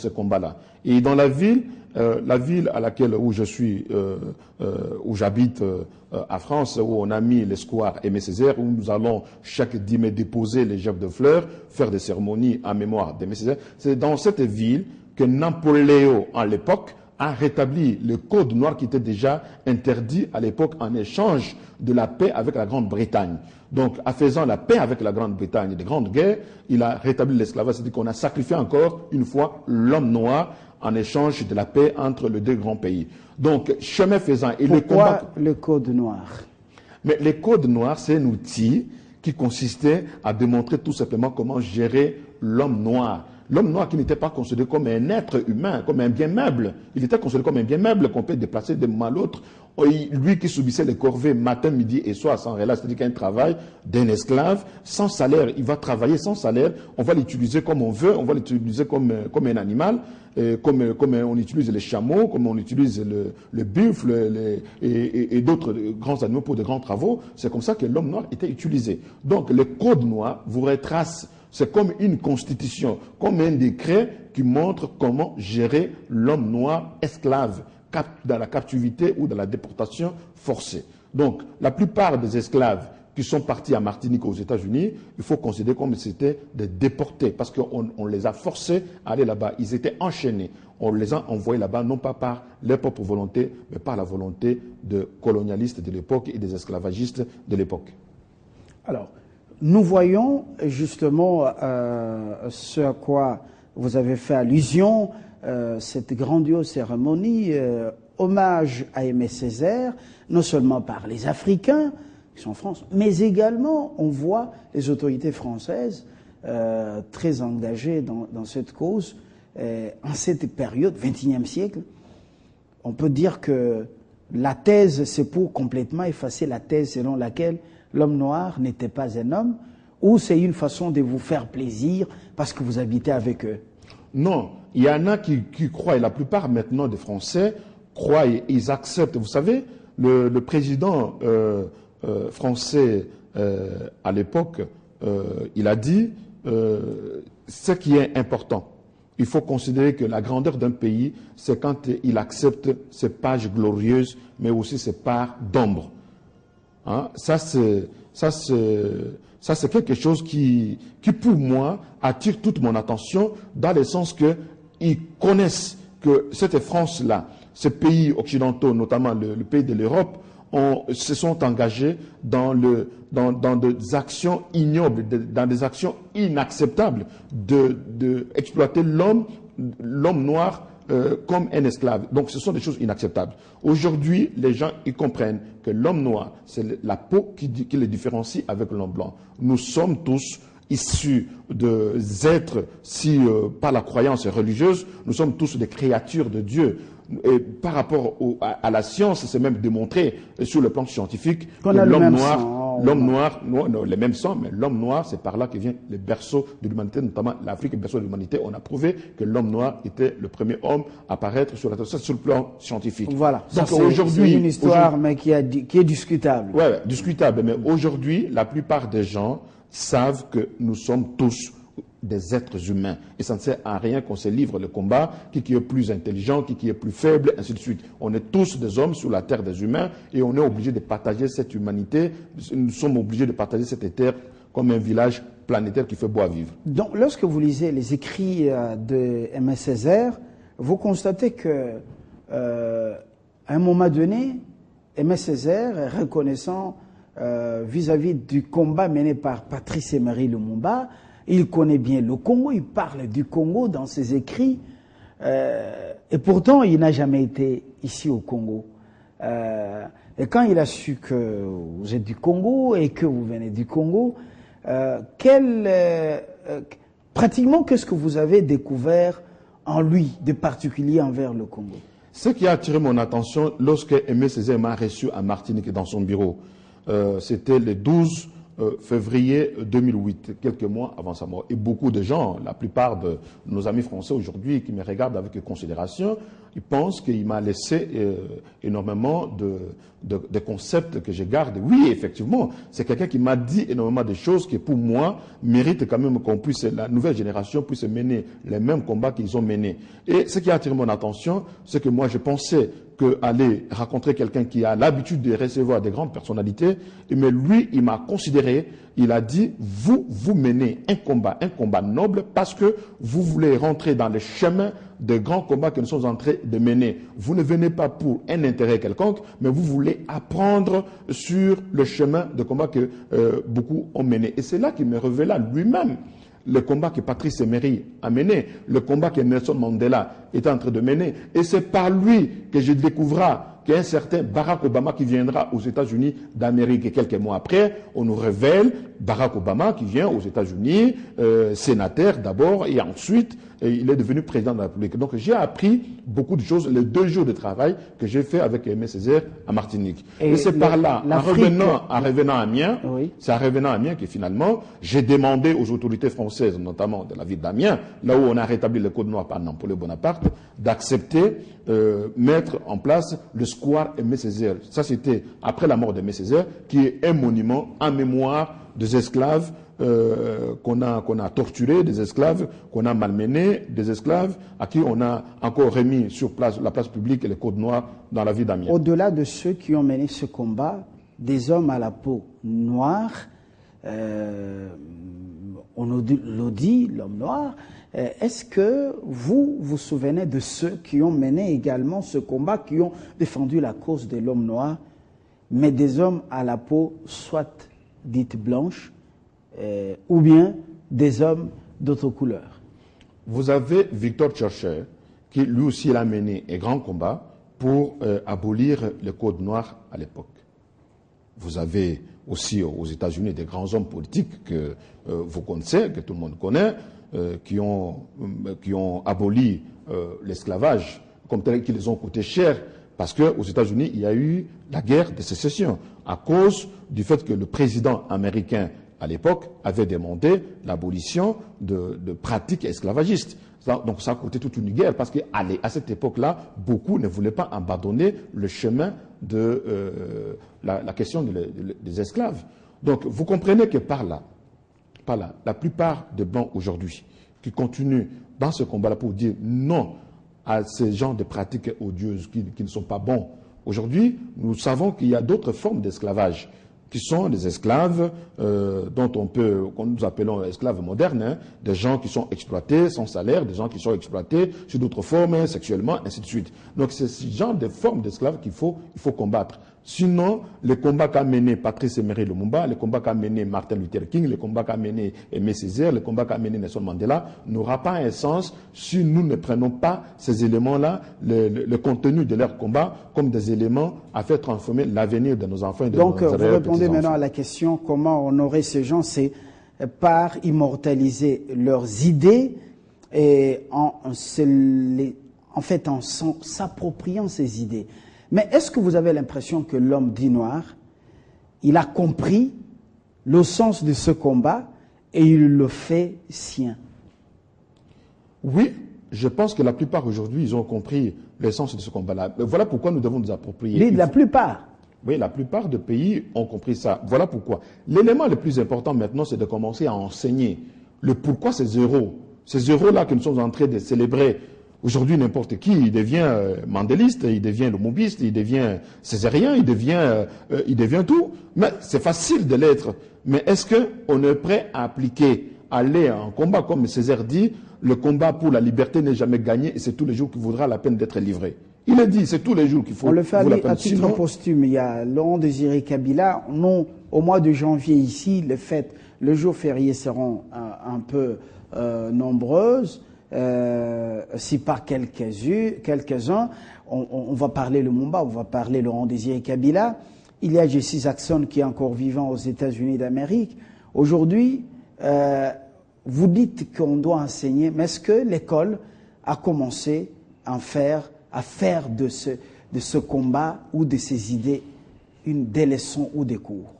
ce combat-là. Et dans la ville à laquelle où je suis, où j'habite à France, où on a mis le square Aimé Césaire, où nous allons chaque 10 mai déposer les gerbes de fleurs, faire des cérémonies en mémoire d'Aimé Césaire. C'est dans cette ville que Napoléon, à l'époque, a rétabli le code noir qui était déjà interdit à l'époque en échange de la paix avec la Grande-Bretagne. Donc, en faisant la paix avec la Grande-Bretagne et des grandes guerres, il a rétabli l'esclavage, c'est-à-dire qu'on a sacrifié encore une fois l'homme noir en échange de la paix entre les deux grands pays. Donc, chemin faisant... Et pourquoi le code noir? Mais le code noir, c'est un outil qui consistait à démontrer tout simplement comment gérer l'homme noir. L'homme noir qui n'était pas considéré comme un être humain, comme un bien meuble. Il était considéré comme un bien meuble qu'on peut déplacer d'un moment à l'autre. Lui qui subissait les corvées matin, midi et soir sans relâche, c'est-à-dire qu'il y a un travail d'un esclave, sans salaire. Il va travailler sans salaire. On va l'utiliser comme on veut. On va l'utiliser comme un animal, comme on utilise les chameaux, comme on utilise le buffle et d'autres grands animaux pour de grands travaux. C'est comme ça que l'homme noir était utilisé. Donc le code noir vous retrace. C'est comme une constitution, comme un décret qui montre comment gérer l'homme noir esclave dans la captivité ou dans la déportation forcée. Donc, la plupart des esclaves qui sont partis à Martinique aux États-Unis, il faut considérer comme si c'était des déportés parce qu'on les a forcés à aller là-bas. Ils étaient enchaînés. On les a envoyés là-bas, non pas par leur propre volonté, mais par la volonté de colonialistes de l'époque et des esclavagistes de l'époque. Alors, nous voyons justement ce à quoi vous avez fait allusion, cette grandiose cérémonie, hommage à Aimé Césaire, non seulement par les Africains qui sont en France, mais également on voit les autorités françaises très engagées dans cette cause. En cette période, 21e siècle, on peut dire que la thèse, c'est pour complètement effacer la thèse selon laquelle l'homme noir n'était pas un homme, ou c'est une façon de vous faire plaisir parce que vous habitez avec eux? Non, il y en a qui croient, et la plupart maintenant des Français croient et ils acceptent. Vous savez, le président français à l'époque, il a dit ce qui est important. Il faut considérer que la grandeur d'un pays, c'est quand il accepte ses pages glorieuses, mais aussi ses parts d'ombre. Hein? Ça, c'est quelque chose qui, pour moi, attire toute mon attention dans le sens qu'ils connaissent que cette France-là, ces pays occidentaux, notamment le pays de l'Europe, se sont engagés dans des actions ignobles, dans des actions inacceptables d'exploiter l'homme noir comme un esclave. Donc ce sont des choses inacceptables. Aujourd'hui, les gens ils comprennent que l'homme noir, c'est la peau qui le différencie avec l'homme blanc. Nous sommes tous issus d'êtres, par la croyance religieuse, nous sommes tous des créatures de Dieu. Et par rapport à la science, c'est même démontré sur le plan scientifique que l'homme noir, non, les mêmes sangs, mais l'homme noir, c'est par là que vient le berceau de l'humanité, notamment l'Afrique, le berceau de l'humanité. On a prouvé que l'homme noir était le premier homme à apparaître sur la terre, sur le plan scientifique. Voilà. Donc aujourd'hui, c'est une histoire, mais qui est discutable. Ouais, discutable. Mais aujourd'hui, la plupart des gens savent que nous sommes tous des êtres humains. Et ça ne sert à rien qu'on se livre le combat, qui est plus intelligent, qui est plus faible, ainsi de suite. On est tous des hommes sur la terre des humains et on est obligé de partager cette humanité. Nous sommes obligés de partager cette terre comme un village planétaire qui fait beau à vivre. Donc, lorsque vous lisez les écrits de Aimé Césaire, vous constatez que à un moment donné, Aimé Césaire est reconnaissant vis-à-vis du combat mené par Patrice Emery Lumumba. Il connaît bien le Congo, il parle du Congo dans ses écrits, et pourtant il n'a jamais été ici au Congo. Et quand il a su que vous êtes du Congo et que vous venez du Congo, pratiquement qu'est-ce que vous avez découvert en lui, de particulier envers le Congo? Ce qui a attiré mon attention lorsque Aimé Césaire m'a reçu à Martinique dans son bureau, c'était le 12 février 2008, quelques mois avant sa mort. Et beaucoup de gens, la plupart de nos amis français aujourd'hui qui me regardent avec considération, ils pensent qu'il m'a laissé énormément de concepts que je garde. Oui, effectivement, c'est quelqu'un qui m'a dit énormément de choses qui, pour moi, méritent quand même qu'on puisse, la nouvelle génération puisse mener les mêmes combats qu'ils ont menés. Et ce qui a attiré mon attention, c'est que moi, je pensais qu'aller rencontrer quelqu'un qui a l'habitude de recevoir des grandes personnalités, mais lui, il m'a considéré, il a dit, vous menez un combat noble parce que vous voulez rentrer dans le chemin de grands combats que nous sommes en train de mener. Vous ne venez pas pour un intérêt quelconque, mais vous voulez apprendre sur le chemin de combat que beaucoup ont mené. Et c'est là qu'il me révéla lui-même le combat que Patrice Emery a mené, le combat que Nelson Mandela était en train de mener. Et c'est par lui que je découvrirai qu'un certain Barack Obama qui viendra aux États-Unis d'Amérique. Et quelques mois après, on nous révèle Barack Obama qui vient aux États-Unis, sénateur d'abord, et ensuite, il est devenu président de la République. Donc j'ai appris beaucoup de choses les 2 jours de travail que j'ai fait avec Aimé Césaire à Martinique. Et c'est par là, en revenant à Amiens, oui. C'est en revenant à Amiens que finalement, j'ai demandé aux autorités françaises, notamment de la ville d'Amiens, là où on a rétabli le Code noir par Napoléon Bonaparte, d'accepter, mettre en place le square Aimé Césaire. Ça, c'était après la mort d'Aimé Césaire, qui est un monument en mémoire des esclaves qu'on a torturés, des esclaves qu'on a malmenés, des esclaves à qui on a encore remis sur la place publique le Code noir dans la ville d'Amiens. Au-delà de ceux qui ont mené ce combat, des hommes à la peau noire, on nous dit, l'homme noir, est-ce que vous vous souvenez de ceux qui ont mené également ce combat, qui ont défendu la cause de l'homme noir, mais des hommes à la peau soit dite blanche, ou bien des hommes d'autres couleurs? Vous avez Victor Churchill, qui lui aussi il a mené un grand combat pour abolir le Code noir à l'époque. Vous avez aussi aux États-Unis des grands hommes politiques que vous connaissez, que tout le monde connaît, qui ont aboli l'esclavage, comme tel qu'ils ont coûté cher, parce qu'aux États-Unis, il y a eu la guerre de sécession, à cause du fait que le président américain, à l'époque, avait demandé l'abolition de pratiques esclavagistes. Donc ça a coûté toute une guerre, parce qu'à cette époque-là, beaucoup ne voulaient pas abandonner le chemin de la question des esclaves. Donc vous comprenez que par là, la plupart des Blancs aujourd'hui qui continuent dans ce combat-là pour dire non à ces genres de pratiques odieuses qui ne sont pas bons. Aujourd'hui, nous savons qu'il y a d'autres formes d'esclavage qui sont des esclaves qu'on nous appelons esclaves modernes, hein, des gens qui sont exploités sans salaire, des gens qui sont exploités sous d'autres formes, sexuellement, ainsi de suite. Donc c'est ce genre de formes d'esclaves qu'il faut combattre. Sinon, le combat qu'a mené Patrice Emery Lumumba, le combat qu'a mené Martin Luther King, le combat qu'a mené Aimé Césaire, le combat qu'a mené Nelson Mandela n'aura pas un sens si nous ne prenons pas ces éléments-là, le contenu de leur combat, comme des éléments à faire transformer l'avenir de nos enfants et de nos petits-enfants. Donc, vous répondez maintenant à la question comment honorer ces gens, c'est par immortaliser leurs idées et en s'appropriant ces idées. Mais est-ce que vous avez l'impression que l'homme dit noir, il a compris le sens de ce combat et il le fait sien? Oui, je pense que la plupart aujourd'hui, ils ont compris le sens de ce combat-là. Voilà pourquoi nous devons nous approprier. La plupart. Oui, la plupart des pays ont compris ça. Voilà pourquoi. L'élément le plus important maintenant, c'est de commencer à enseigner le pourquoi ces héros-là que nous sommes en train de célébrer. Aujourd'hui, n'importe qui, il devient mandéliste, il devient lumumbyste, il devient césarien, il devient tout. Mais c'est facile de l'être. Mais est-ce qu'on est prêt à appliquer, aller en combat, comme Césaire dit, le combat pour la liberté n'est jamais gagné et c'est tous les jours qu'il vaudra la peine d'être livré. Il est dit, c'est tous les jours qu'il faut. On le fait à titre Sinon... posthume. Il y a Laurent Désiré Kabila. Non, au mois de janvier ici, les jours fériés seront un peu nombreuses. Si pas quelques-uns, on va parler Lumumba, on va parler Laurent Désiré Kabila. Il y a Jesse Jackson qui est encore vivant aux États-Unis d'Amérique. Aujourd'hui, vous dites qu'on doit enseigner, mais est-ce que l'école a commencé à faire de ce combat ou de ces idées des leçons ou des cours?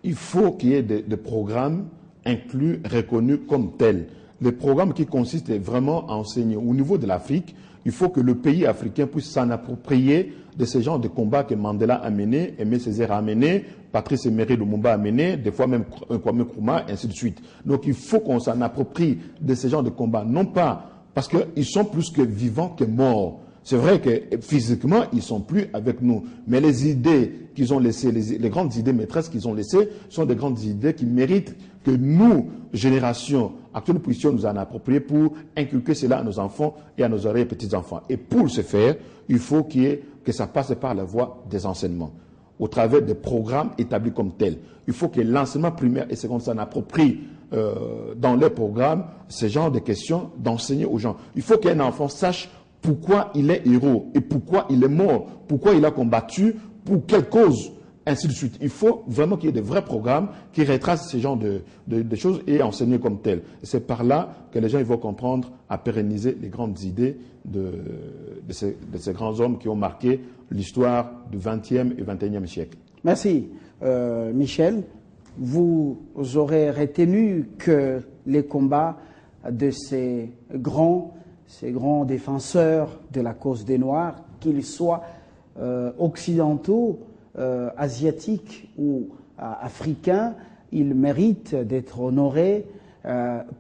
il faut qu'il y ait des programmes inclus, reconnus comme tels. Les programmes qui consistent vraiment à enseigner au niveau de l'Afrique, il faut que le pays africain puisse s'en approprier de ce genre de combats que Mandela a menés, Aimé Césaire a menés, Patrice Emery Lumumba a mené, des fois même Kwame Nkrumah, ainsi de suite. Donc il faut qu'on s'en approprie de ce genre de combats, non pas parce qu'ils sont plus que vivants que morts. C'est vrai que physiquement, ils ne sont plus avec nous. Mais les idées qu'ils ont laissées, les grandes idées maîtresses qu'ils ont laissées, sont des grandes idées qui méritent que nous, génération actuelle, puissions nous en approprier pour inculquer cela à nos enfants et à nos oreilles petits-enfants. Et pour ce faire, il faut que ça passe par la voie des enseignements, au travers des programmes établis comme tels. Il faut que l'enseignement primaire et secondaire s'en approprie dans les programmes ce genre de questions, d'enseigner aux gens. Il faut qu'un enfant sache pourquoi il est héros et pourquoi il est mort, pourquoi il a combattu, pour quelle cause, ainsi de suite. Il faut vraiment qu'il y ait de vrais programmes qui retracent ce genre de choses et enseigner comme telles. C'est par là que les gens ils vont comprendre à pérenniser les grandes idées de ces grands hommes qui ont marqué l'histoire du XXe et XXIe siècle. Merci. Michel, vous aurez retenu que les combats de ces grands défenseurs de la cause des Noirs, qu'ils soient occidentaux, asiatiques ou africains, ils méritent d'être honorés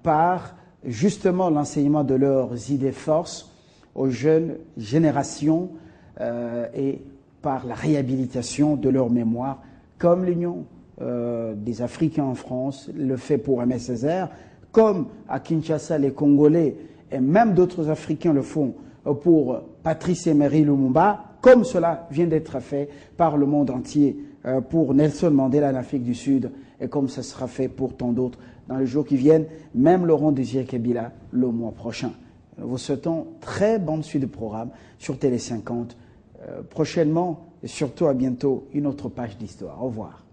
par justement l'enseignement de leurs idées forces aux jeunes générations et par la réhabilitation de leur mémoire, comme l'Union des Africains en France le fait pour Aimé Césaire, comme à Kinshasa les Congolais et même d'autres Africains le font pour Patrice Emery Lumumba, comme cela vient d'être fait par le monde entier pour Nelson Mandela en Afrique du Sud, et comme ça sera fait pour tant d'autres dans les jours qui viennent, même Laurent Désiré Kabila le mois prochain. Nous vous souhaitons très bonne suite de programme sur Télé 50. Prochainement, et surtout à bientôt, une autre page d'histoire. Au revoir.